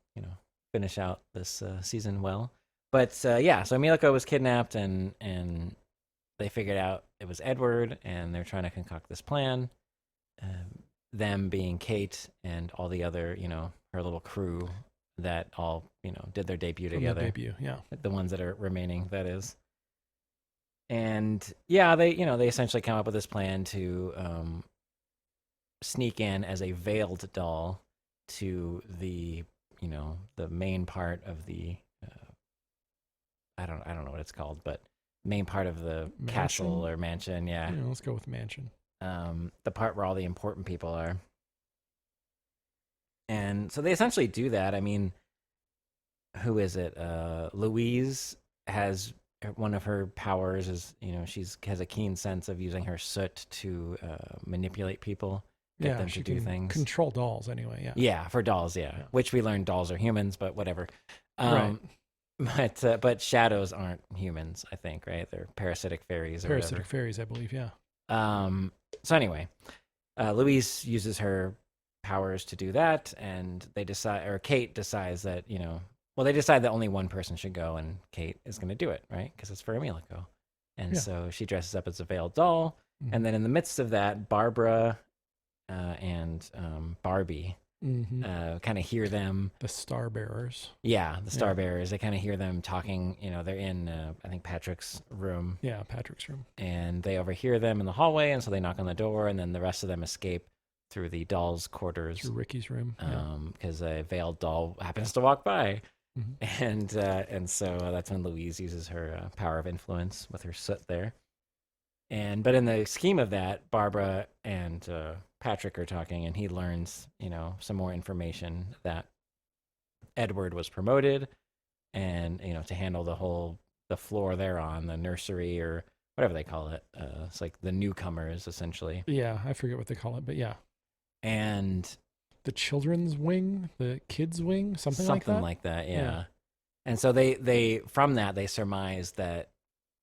Speaker 2: finish out this season well. But, yeah, so Emilico was kidnapped, and they figured out it was Edward, and they're trying to concoct this plan. Them being Kate and all the other, her little crew that all, did their debut together. The ones that are remaining, that is. And yeah, they essentially come up with this plan to sneak in as a veiled doll to the, the main part of the, I don't know what it's called, but main part of the castle or mansion. Yeah.
Speaker 1: Let's go with mansion.
Speaker 2: The part where all the important people are. And so they essentially do that. I mean, who is it? Louise has one of her powers is, she has a keen sense of using her soot to manipulate people, get them to do things.
Speaker 1: Control dolls anyway, yeah.
Speaker 2: Yeah, for dolls, yeah. Which we learned dolls are humans, but whatever. Right. But shadows aren't humans, I think, right? They're parasitic fairies or
Speaker 1: Parasitic fairies, I believe, yeah.
Speaker 2: So anyway, Louise uses her powers to do that, and they decide, or Kate decides that, they decide that only one person should go, and Kate is going to do it, right? Because it's for Emilico. And so she dresses up as a veiled doll, and then in the midst of that, Barbara and Barbie kind of hear them.
Speaker 1: The Star Bearers.
Speaker 2: Yeah, the Star Bearers. They kind of hear them talking, they're in, I think, Patrick's room.
Speaker 1: Yeah, Patrick's room.
Speaker 2: And they overhear them in the hallway, and so they knock on the door, and then the rest of them escape through the doll's quarters.
Speaker 1: Through Ricky's room.
Speaker 2: Because a veiled doll happens to walk by. And so that's when Louise uses her power of influence with her soot there. But in the scheme of that, Barbara and Patrick are talking, and he learns, some more information that Edward was promoted, and to handle the floor they're on, the nursery or whatever they call it. It's like the newcomers essentially.
Speaker 1: Yeah, I forget what they call it, but yeah.
Speaker 2: And
Speaker 1: the children's wing, the kids' wing, something like that.
Speaker 2: Yeah. And so they from that they surmise that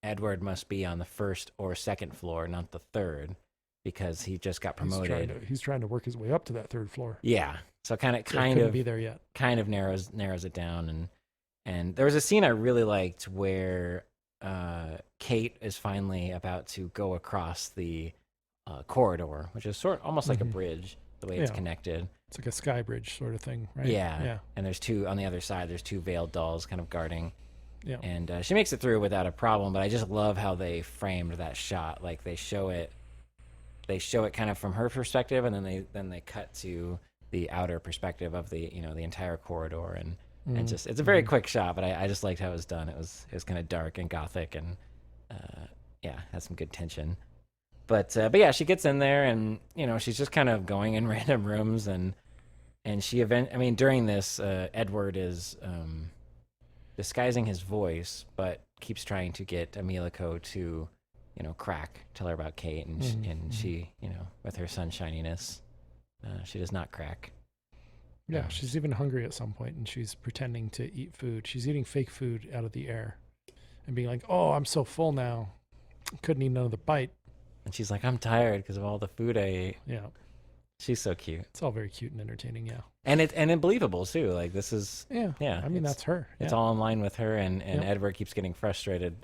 Speaker 2: Edward must be on the first or second floor, not the third, because he just got promoted.
Speaker 1: He's trying to work his way up to that third floor.
Speaker 2: Yeah. So kind of
Speaker 1: be there yet.
Speaker 2: Kind of narrows it down, and there was a scene I really liked where Kate is finally about to go across the corridor, which is almost like a bridge, the way it's connected.
Speaker 1: It's like a sky bridge sort of thing, right?
Speaker 2: Yeah. And there's two on the other side. There's two veiled dolls kind of guarding.
Speaker 1: Yeah.
Speaker 2: And she makes it through without a problem. But I just love how they framed that shot. Like they show it kind of from her perspective, and then they cut to the outer perspective of the the entire corridor, and just it's a very quick shot. But I just liked how it was done. It was kind of dark and gothic, and had some good tension. But yeah, she gets in there, and she's just kind of going in random rooms, and during this, Edward is disguising his voice, but keeps trying to get Emiliko to, tell her about Kate, and she, with her sunshininess, she does not crack.
Speaker 1: Yeah, she's even hungry at some point, and she's pretending to eat food. She's eating fake food out of the air and being like, oh, I'm so full now. Couldn't eat another bite.
Speaker 2: And she's like, I'm tired because of all the food I ate.
Speaker 1: Yeah.
Speaker 2: She's so cute.
Speaker 1: It's all very cute and entertaining, yeah.
Speaker 2: And believable, too. Like, this is...
Speaker 1: Yeah. I mean, that's her.
Speaker 2: It's all in line with her, and Edward keeps getting frustrated,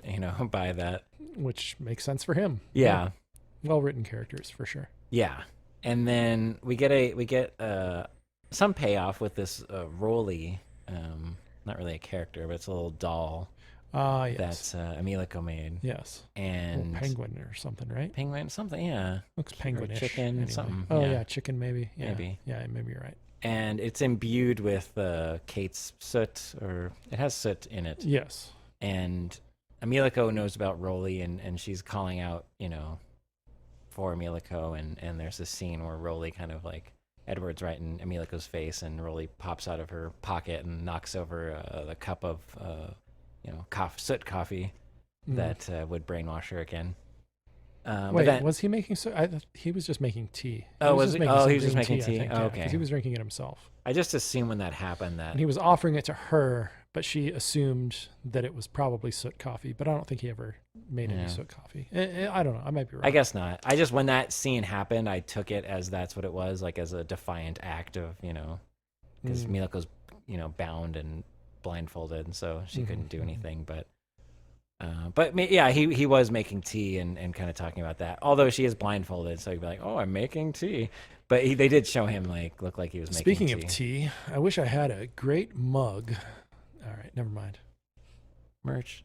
Speaker 2: by that.
Speaker 1: Which makes sense for him.
Speaker 2: Yeah.
Speaker 1: Well-written characters, for sure.
Speaker 2: Yeah. And then we get some payoff with this Rolly, not really a character, but it's a little doll
Speaker 1: yes.
Speaker 2: that Emiliko made.
Speaker 1: Yes.
Speaker 2: And
Speaker 1: penguin or something, right?
Speaker 2: Penguin, something, yeah.
Speaker 1: Looks penguinish.
Speaker 2: Chicken,
Speaker 1: anyway.
Speaker 2: something.
Speaker 1: Oh, yeah, chicken maybe. Yeah.
Speaker 2: Maybe.
Speaker 1: Yeah, maybe you're right.
Speaker 2: And it's imbued with Kate's soot, or it has soot in it.
Speaker 1: Yes.
Speaker 2: And Emiliko knows about Rolly, and she's calling out, for Emiliko, and there's this scene where Rolly kind of like, Edward's right in Emiliko's face, and Rolly pops out of her pocket and knocks over the cup of, soot coffee that would brainwash her again.
Speaker 1: Wait, was he making soot? He was just making tea.
Speaker 2: He was just making tea.
Speaker 1: Think,
Speaker 2: okay.
Speaker 1: Because he was drinking it himself.
Speaker 2: I just assumed when that happened that...
Speaker 1: And he was offering it to her, but she assumed that it was probably soot coffee, but I don't think he ever made any soot coffee. I don't know. I might be wrong.
Speaker 2: I guess not. When that scene happened, I took it as that's what it was, like as a defiant act of, because Miliko's, bound and blindfolded, and so she couldn't do anything. But yeah, he was making tea and kind of talking about that. Although she is blindfolded, so he'd be like, "Oh, I'm making tea." But they did show him look like he was making tea.
Speaker 1: Speaking of tea, I wish I had a great mug. All right, never mind.
Speaker 2: Merch.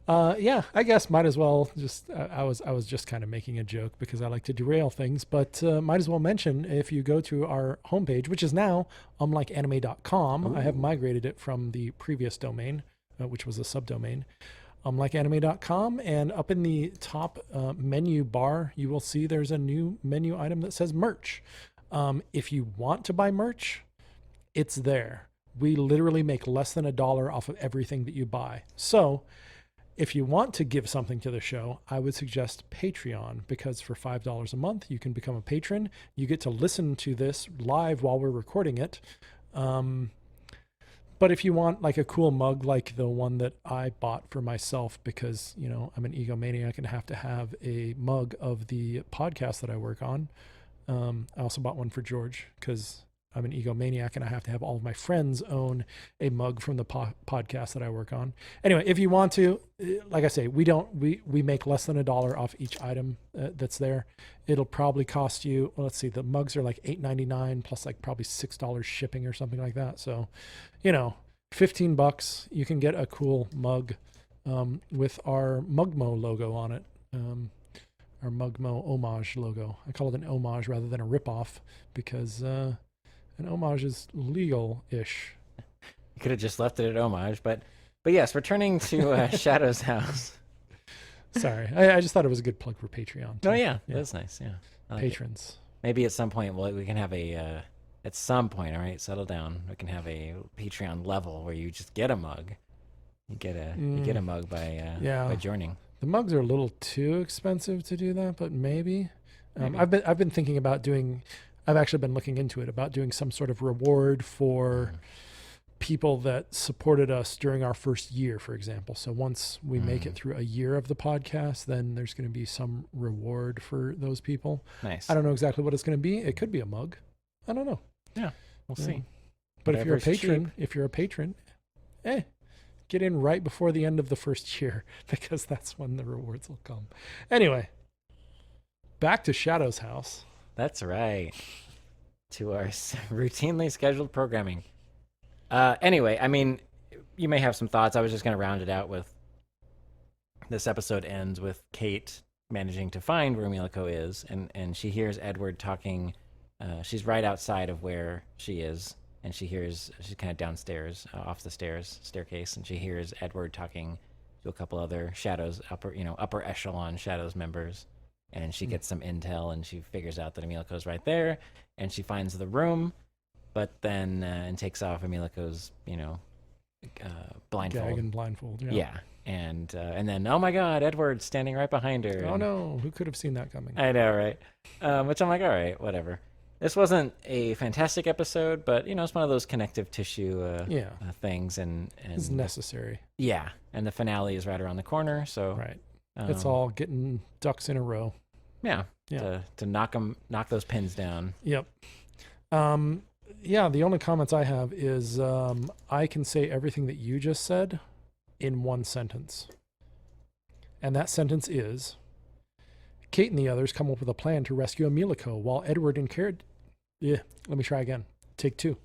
Speaker 1: Yeah, I guess might as well just. I was just kind of making a joke because I like to derail things, but might as well mention if you go to our homepage, which is now likeanime.com. I have migrated it from the previous domain, which was a subdomain, likeanime.com, and up in the top menu bar, you will see there's a new menu item that says merch. If you want to buy merch, it's there. We literally make less than $1 off of everything that you buy. So if you want to give something to the show, I would suggest Patreon, because for $5 a month, you can become a patron. You get to listen to this live while we're recording it. But if you want like a cool mug like the one that I bought for myself because, I'm an egomaniac and have to have a mug of the podcast that I work on. I also bought one for George because I'm an egomaniac and I have to have all of my friends own a mug from the podcast that I work on. Anyway, if you want to, like I say, we make less than $1 off each item that's there. It'll probably cost you, well, let's see, the mugs are like $8.99 plus like probably $6 shipping or something like that. So, $15, you can get a cool mug with our Mugmo logo on it. Our Mugmo homage logo. I call it an homage rather than a ripoff because an homage is legal-ish.
Speaker 2: You could have just left it at homage, but yes, returning to Shadow's house.
Speaker 1: Sorry, I just thought it was a good plug for Patreon.
Speaker 2: Oh yeah, that's nice. Yeah,
Speaker 1: like patrons.
Speaker 2: Maybe at some point, we can have a. At some point, all right, settle down. We can have a Patreon level where you just get a mug. You get a mug by joining.
Speaker 1: The mugs are a little too expensive to do that, but maybe. I've been thinking about doing. I've actually been looking into it about doing some sort of reward for people that supported us during our first year, for example. So once we make it through a year of the podcast, then there's going to be some reward for those people.
Speaker 2: Nice.
Speaker 1: I don't know exactly what it's going to be. It could be a mug. I don't know.
Speaker 2: Yeah, we'll see.
Speaker 1: But if you're a patron, get in right before the end of the first year because that's when the rewards will come. Anyway, back to Shadow's house.
Speaker 2: That's right. To our routinely scheduled programming. Anyway, I mean, you may have some thoughts. I was just going to round it out with this episode ends with Kate managing to find where Emiliko is, and she hears Edward talking. She's right outside of where she is, and she's kind of downstairs, off the staircase, and she hears Edward talking to a couple other Shadows upper echelon Shadows members, and she gets some intel, and she figures out that Emilako's right there, and she finds the room, but then and takes off Emilako's blindfold.
Speaker 1: Gag and blindfold.
Speaker 2: Yeah. And then, oh my God, Edward's standing right behind her.
Speaker 1: Oh no, who could have seen that coming?
Speaker 2: I know, right? Which I'm like, all right, whatever. This wasn't a fantastic episode, but it's one of those connective tissue things, and
Speaker 1: it's necessary.
Speaker 2: Yeah, and the finale is right around the corner, so
Speaker 1: right, it's all getting ducks in a row.
Speaker 2: Yeah. To knock those pins down.
Speaker 1: Yep. The only comments I have is I can say everything that you just said in one sentence. And that sentence is, Kate and the others come up with a plan to rescue Emiliko while Edward let me try again. Take 2.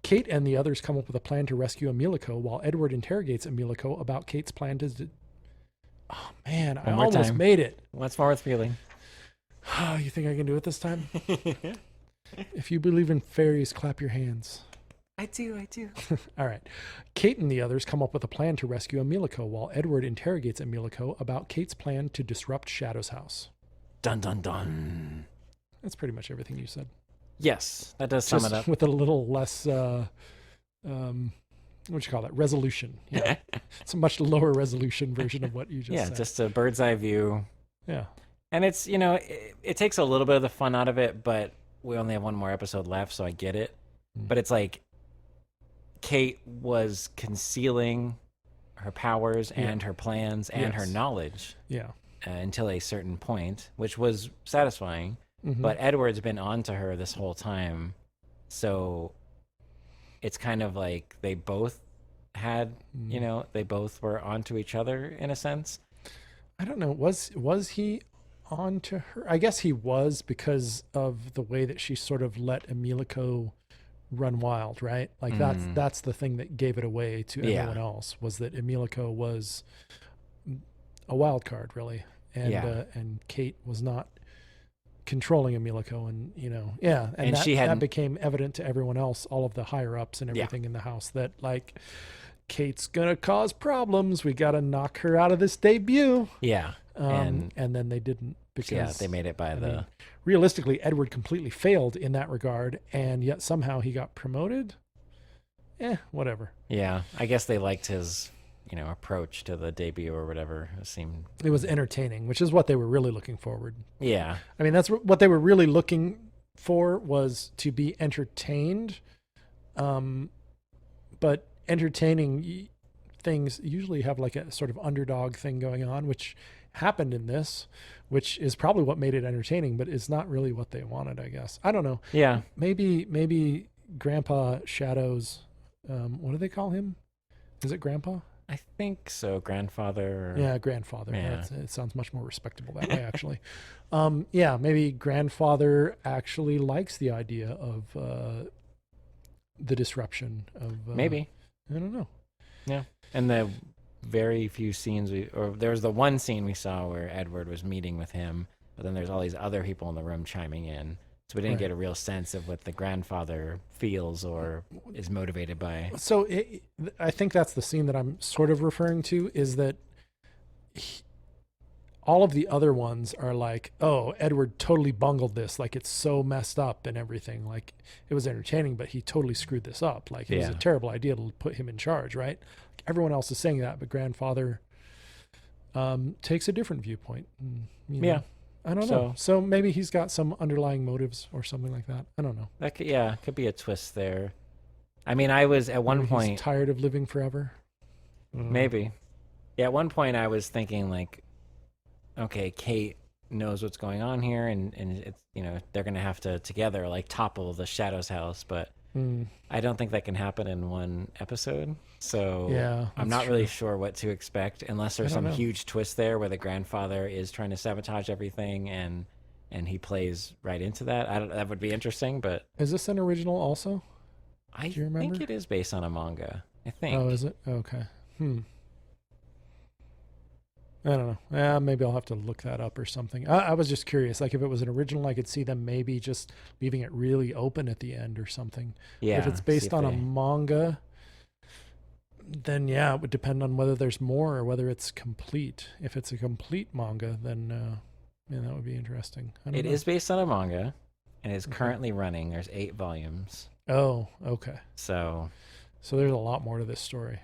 Speaker 1: Kate and the others come up with a plan to rescue Emiliko while Edward interrogates Emiliko about Kate's plan to... Oh, man, I almost made it.
Speaker 2: What's more with feeling?
Speaker 1: You think I can do it this time? If you believe in fairies, clap your hands.
Speaker 2: I do.
Speaker 1: All right. Kate and the others come up with a plan to rescue Emiliko while Edward interrogates Emiliko about Kate's plan to disrupt Shadow's house.
Speaker 2: Dun, dun, dun.
Speaker 1: That's pretty much everything you said.
Speaker 2: Yes, that does sum it up.
Speaker 1: With a little less, what you call it? Resolution. Yeah. It's a much lower resolution version of what you just said.
Speaker 2: Yeah, just a bird's eye view.
Speaker 1: Yeah.
Speaker 2: And it's, it takes a little bit of the fun out of it, but we only have one more episode left, so I get it. But it's like Kate was concealing her powers and her plans and her knowledge until a certain point, which was satisfying. But Edward's been on to her this whole time, so it's kind of like they both had, they both were onto each other in a sense.
Speaker 1: I don't know. Was he on to her? I guess he was, because of the way that she sort of let Emiliko run wild, right? Like that's the thing that gave it away to everyone else, was that Emiliko was a wild card, really, and Kate was not controlling Emiliko, and that became evident to everyone else, all of the higher ups and everything in the house, that like Kate's gonna cause problems. We gotta knock her out of this debut.
Speaker 2: Yeah,
Speaker 1: and then they didn't, because
Speaker 2: they made it by mean,
Speaker 1: realistically, Edward completely failed in that regard, and yet somehow he got promoted. Whatever. Yeah,
Speaker 2: I guess they liked his approach to the debut or whatever.
Speaker 1: It was entertaining, which is what they were really looking forward.
Speaker 2: Yeah,
Speaker 1: I mean, that's what they were really looking for, was to be entertained. But entertaining things usually have like a sort of underdog thing going on, which happened in this, which is probably what made it entertaining, but it's not really what they wanted, I guess. I don't know.
Speaker 2: Yeah.
Speaker 1: Maybe Grandpa Shadows, what do they call him? Is it Grandpa?
Speaker 2: I think so. Grandfather.
Speaker 1: Yeah, Grandfather. Yeah. It sounds much more respectable that way, actually. Maybe Grandfather actually likes the idea of the disruption of...
Speaker 2: maybe.
Speaker 1: I don't know.
Speaker 2: Yeah. And the very few scenes there was the one scene we saw where Edward was meeting with him, but then there's all these other people in the room chiming in. So we didn't get a real sense of what the grandfather feels or is motivated by. So
Speaker 1: I think that's the scene that I'm sort of referring to, is that all of the other ones are like, oh, Edward totally bungled this. Like, it's so messed up and everything. Like, it was entertaining, but he totally screwed this up. Like, it was a terrible idea to put him in charge, right? Everyone else is saying that, but Grandfather takes a different viewpoint. I don't know. So maybe he's got some underlying motives or something like that. I don't know.
Speaker 2: That could be a twist there. I mean, I was at one point...
Speaker 1: He's tired of living forever.
Speaker 2: Maybe. Yeah, at one point I was thinking like, okay, Kate knows what's going on here, and it's, they're going to have to together like topple the Shadow's house, but I don't think that can happen in one episode. So I'm not really sure what to expect, unless there's some huge twist there where the grandfather is trying to sabotage everything, and he plays right into that. That would be interesting. But
Speaker 1: is this an original also?
Speaker 2: I think it is based on a manga. I think.
Speaker 1: Oh, is it? Okay. I don't know. Yeah, maybe I'll have to look that up or something. I was just curious. Like, if it was an original, I could see them maybe just leaving it really open at the end or something.
Speaker 2: Yeah.
Speaker 1: If it's based on a manga, then yeah, it would depend on whether there's more or whether it's complete. If it's a complete manga, then yeah, that would be interesting.
Speaker 2: It is based on a manga and is currently running. There's 8 volumes.
Speaker 1: Oh, okay.
Speaker 2: So
Speaker 1: there's a lot more to this story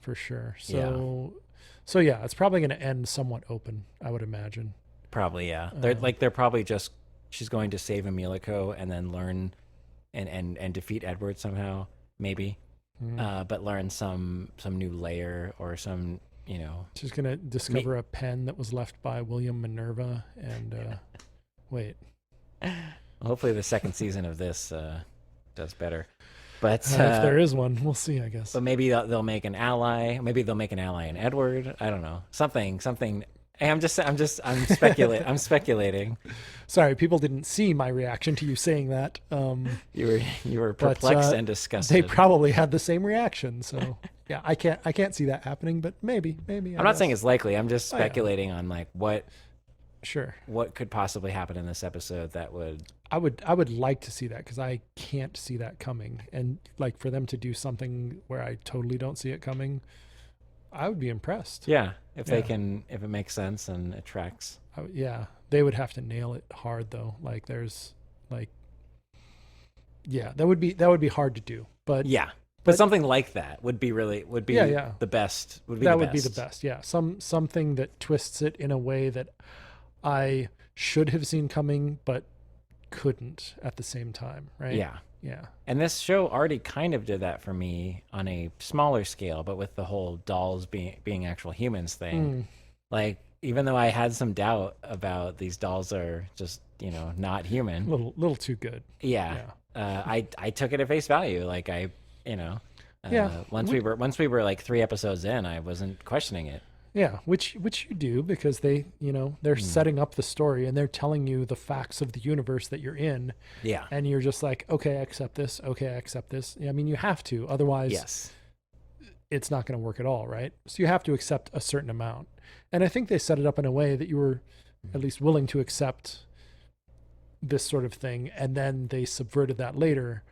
Speaker 1: for sure. So yeah, it's probably going to end somewhat open, I would imagine.
Speaker 2: Probably, yeah. They're probably just, she's going to save Emilico and then learn and defeat Edward somehow, maybe. But learn some new layer or some,
Speaker 1: she's going to discover a pen that was left by William Minerva and wait.
Speaker 2: Hopefully the second season of this does better. But
Speaker 1: if there is one, we'll see, I guess.
Speaker 2: But maybe they'll make an ally. Maybe they'll make an ally in Edward. I don't know. Something. Hey, I'm speculating.
Speaker 1: Sorry, people didn't see my reaction to you saying that.
Speaker 2: You were perplexed and disgusted.
Speaker 1: They probably had the same reaction. So yeah, I can't see that happening, but maybe.
Speaker 2: I'm not saying it's likely. I'm just speculating on like what.
Speaker 1: Sure.
Speaker 2: What could possibly happen in this episode that would?
Speaker 1: I would like to see that because I can't see that coming, and like for them to do something where I totally don't see it coming, I would be impressed.
Speaker 2: Yeah, if it makes sense and it tracks.
Speaker 1: Yeah, they would have to nail it hard though. Like there's like, yeah, that would be hard to do. But
Speaker 2: yeah, but something like that would be the best. Would be the best.
Speaker 1: Yeah, something that twists it in a way that I should have seen coming, but couldn't at the same time, right?
Speaker 2: Yeah.
Speaker 1: Yeah.
Speaker 2: And this show already kind of did that for me on a smaller scale, but with the whole dolls being actual humans thing. Like, even though I had some doubt about these dolls are just, not human.
Speaker 1: Little too good.
Speaker 2: Yeah. I took it at face value. Like once we were like 3 episodes in, I wasn't questioning it.
Speaker 1: Yeah, which you do because they, they're setting up the story and they're telling you the facts of the universe that you're in.
Speaker 2: Yeah.
Speaker 1: And you're just like, okay, I accept this. Okay, I accept this. I mean, you have to. Otherwise, it's not going to work at all, right? So you have to accept a certain amount. And I think they set it up in a way that you were at least willing to accept this sort of thing. And then they subverted that later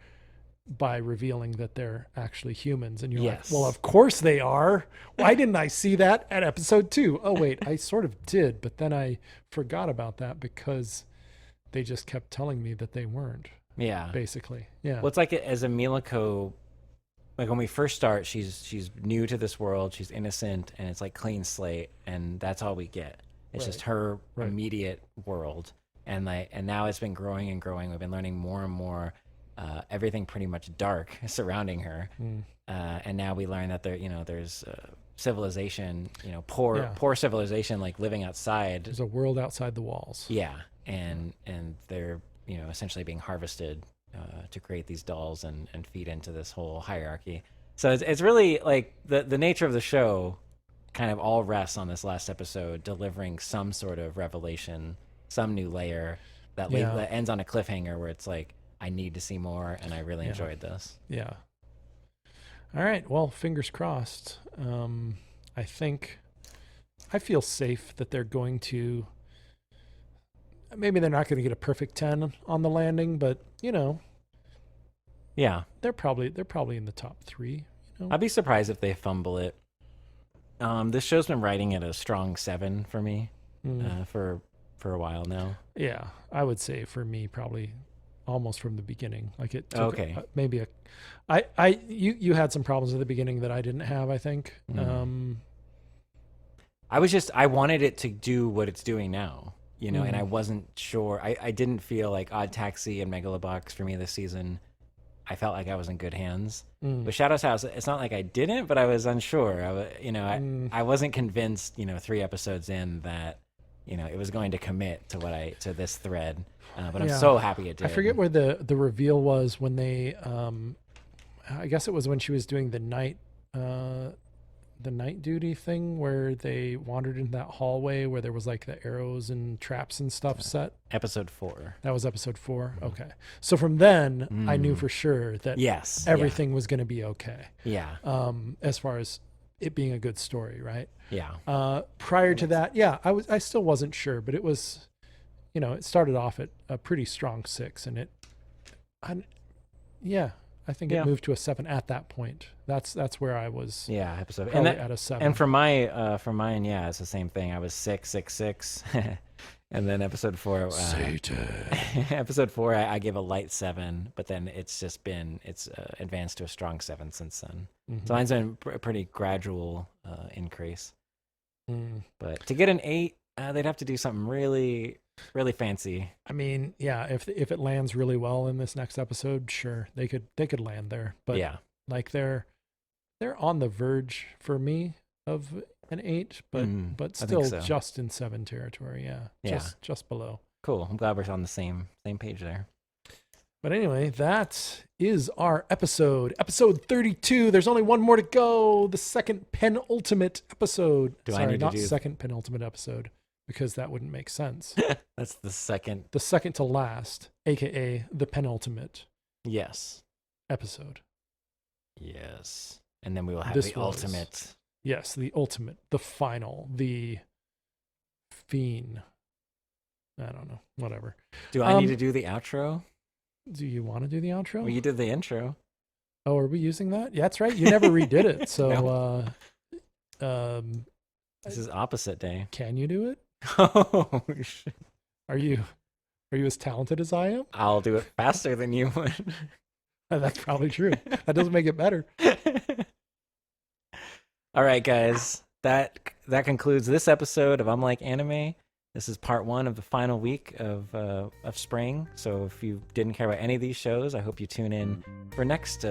Speaker 1: by revealing that they're actually humans, and you're like, well, of course they are. Why didn't I see that at episode 2? Oh wait, I sort of did, but then I forgot about that because they just kept telling me that they weren't.
Speaker 2: Yeah,
Speaker 1: basically. Yeah.
Speaker 2: Well, it's like as Emilico, like when we first start, she's new to this world, she's innocent, and it's like clean slate, and that's all we get. It's just her immediate world, and now it's been growing and growing. We've been learning more and more. Everything pretty much dark surrounding her, and now we learn that there's civilization, poor civilization, like living outside.
Speaker 1: There's a world outside the walls.
Speaker 2: Yeah, and they're essentially being harvested to create these dolls and feed into this whole hierarchy. So it's really like the nature of the show kind of all rests on this last episode delivering some sort of revelation, some new layer that ends on a cliffhanger where it's like, I need to see more, and I really enjoyed this.
Speaker 1: Yeah. All right. Well, fingers crossed. I feel safe that they're going to. Maybe they're not going to get a perfect 10 on the landing, but
Speaker 2: yeah,
Speaker 1: they're probably in the top 3.
Speaker 2: I'd be surprised if they fumble it. This show's been writing at a strong 7 for me for a while now.
Speaker 1: Yeah, I would say for me probably. Almost from the beginning, like it took maybe you had some problems at the beginning that I didn't have, I think.
Speaker 2: I wanted it to do what it's doing now, and I wasn't sure. I didn't feel like Odd Taxi and Megalobox for me this season. I felt like I was in good hands. With Shadow's House, it's not like I didn't, but I was unsure. I wasn't convinced, 3 episodes in that it was going to commit to this thread. But I'm so happy it did.
Speaker 1: I forget where the reveal was when they, I guess it was when she was doing the night duty thing where they wandered into that hallway where there was like the arrows and traps and stuff set.
Speaker 2: Episode 4.
Speaker 1: That was episode 4. Okay. So from then I knew for sure that everything was going to be okay.
Speaker 2: Yeah.
Speaker 1: As far as it being a good story, right?
Speaker 2: Yeah.
Speaker 1: Prior to that, I still wasn't sure, but it was, it started off at a pretty strong 6, and I think it moved to a 7 at that point. That's where I was.
Speaker 2: Yeah, episode
Speaker 1: and at a 7.
Speaker 2: And for mine, yeah, it's the same thing. I was 6, 6, 6. And then episode 4,
Speaker 1: Satan.
Speaker 2: Episode 4, I gave a light 7, but then it's advanced to a strong 7 since then. Mm-hmm. So mine's been a pretty gradual increase. But to get an 8, they'd have to do something really, really fancy.
Speaker 1: I mean, yeah, if it lands really well in this next episode, sure, they could land there. But
Speaker 2: yeah,
Speaker 1: like they're on the verge for me of an 8, but still just in 7 territory. Yeah, just below.
Speaker 2: Cool. I'm glad we're on the same page there.
Speaker 1: But anyway, that is our episode 32. There's only one more to go. The second penultimate episode. Second penultimate episode, because that wouldn't make sense.
Speaker 2: That's the second.
Speaker 1: The second to last, aka the penultimate.
Speaker 2: Yes.
Speaker 1: Episode.
Speaker 2: Yes. And then we will have the ultimate.
Speaker 1: Yes, the ultimate, the final, the fiend. I don't know. Whatever.
Speaker 2: Do I need to do the outro?
Speaker 1: Do you want to do the outro?
Speaker 2: Well, you did the intro.
Speaker 1: Oh, are we using that? Yeah, that's right. You never redid it. So,
Speaker 2: this is opposite day.
Speaker 1: Can you do it?
Speaker 2: Oh, shit.
Speaker 1: Are you as talented as I am?
Speaker 2: I'll do it faster than you would.
Speaker 1: That's probably true. That doesn't make it better.
Speaker 2: All right, guys. That concludes this episode of Like Anime. This is part 1 of the final week of spring. So if you didn't care about any of these shows, I hope you tune in for next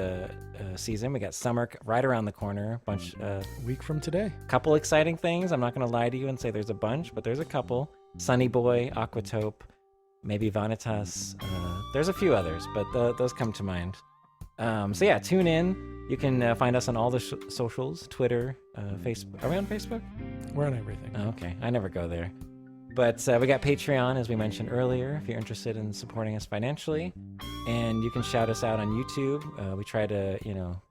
Speaker 2: season. We got summer right around the corner.
Speaker 1: A week from today.
Speaker 2: Couple exciting things. I'm not going to lie to you and say there's a bunch, but there's a couple. Sunny Boy, Aquatope, maybe Vanitas. There's a few others, but those come to mind. So yeah, tune in. You can find us on all the socials, Twitter, Facebook. Are we on Facebook?
Speaker 1: We're on everything.
Speaker 2: Oh, okay. I never go there. But we got Patreon, as we mentioned earlier, if you're interested in supporting us financially. And you can shout us out on YouTube. We try to,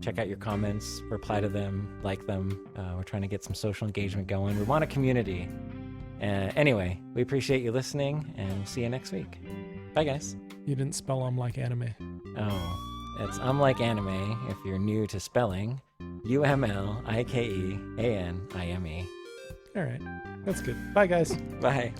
Speaker 2: check out your comments, reply to them, like them. We're trying to get some social engagement going. We want a community. Anyway, we appreciate you listening, and we'll see you next week. Bye, guys.
Speaker 1: You didn't spell Like Anime.
Speaker 2: Oh, it's Like Anime if you're new to spelling. UMLIKEANIME.
Speaker 1: All right. That's good. Bye, guys.
Speaker 2: Bye.